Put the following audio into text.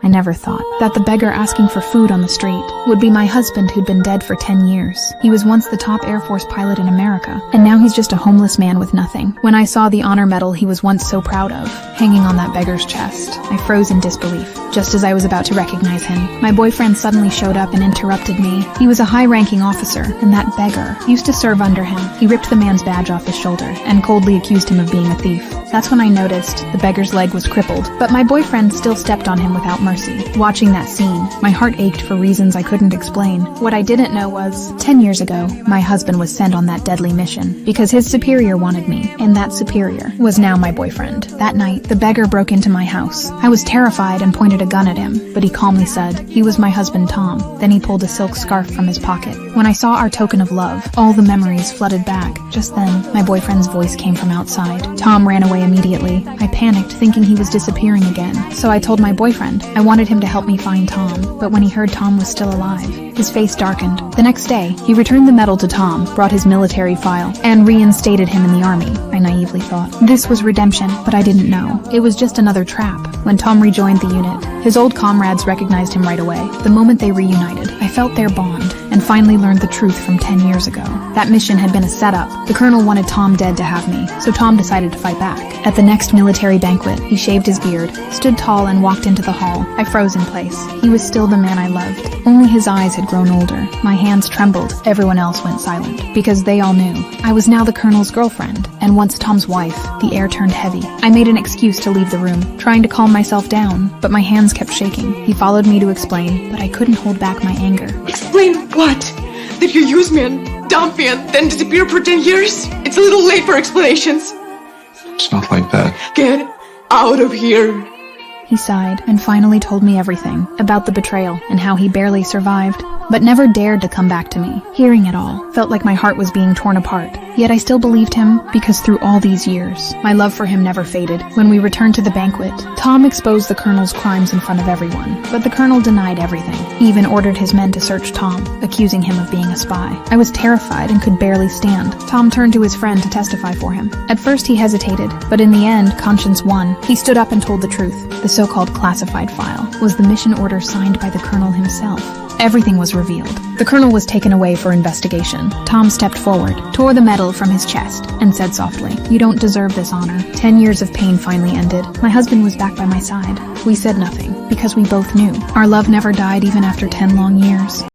I never thought that the beggar asking for food on the street would be my husband who'd been dead for 10 years. He was once the top Air Force pilot in America, and now he's just a homeless man with nothing. When I saw the honor medal he was once so proud of hanging on that beggar's chest, I froze in disbelief. Just as I was about to recognize him, my boyfriend suddenly showed up and interrupted me. He was a high-ranking officer, and that beggar used to serve under him. He ripped the man's badge off his shoulder and coldly accused him of being a thief. That's when I noticed the beggar's leg was crippled, but my boyfriend still stepped on him without mercy. Watching that scene, my heart ached for reasons I couldn't explain. What I didn't know was, 10 years ago, my husband was sent on that deadly mission because his superior wanted me, and that superior was now my boyfriend. That night, the beggar broke into my house. I was terrified and pointed a gun at him, but he calmly said he was my husband Tom. Then he pulled a silk scarf from his pocket. When I saw our token of love, all the memories flooded back. Just then, my boyfriend's voice came from outside. Tom ran away immediately. I panicked, thinking he was disappearing again. So I told my boyfriend I wanted him to help me find Tom, but when he heard Tom was still alive, his face darkened. The next day, he returned the medal to Tom, brought his military file, and reinstated him in the army. I naively thought this was redemption, but I didn't know. It was just another trap. When Tom rejoined the unit, his old comrades recognized him right away. The moment they reunited, I felt their bond, and finally learned the truth from 10 years ago. That mission had been a setup. The colonel wanted Tom dead to have me, so Tom decided to fight back. At the next military banquet, he shaved his beard, stood tall, and walked into the hall. I froze in place. He was still the man I loved. Only his eyes had grown older. My hands trembled. Everyone else went silent, because they all knew I was now the colonel's girlfriend, and once Tom's wife. The air turned heavy. I made an excuse to leave the room, trying to calm myself down, but my hands kept shaking. He followed me to explain, but I couldn't hold back my anger. Explain what? That you use me and dump me and then disappear for 10 years? It's a little late for explanations. It's not like that. Get out of here. He sighed and finally told me everything about the betrayal and how he barely survived, but never dared to come back to me. Hearing it all felt like my heart was being torn apart. Yet I still believed him because through all these years, my love for him never faded. When we returned to the banquet, Tom exposed the colonel's crimes in front of everyone, but the colonel denied everything. He even ordered his men to search Tom, accusing him of being a spy. I was terrified and could barely stand. Tom turned to his friend to testify for him. At first he hesitated, but in the end, conscience won. He stood up and told the truth. The so-called classified file was the mission order signed by the colonel himself. Everything was revealed. The colonel was taken away for investigation. Tom stepped forward, tore the medal from his chest, and said softly, "You don't deserve this honor." 10 years of pain finally ended. My husband was back by my side. We said nothing, because we both knew our love never died even after 10 long years.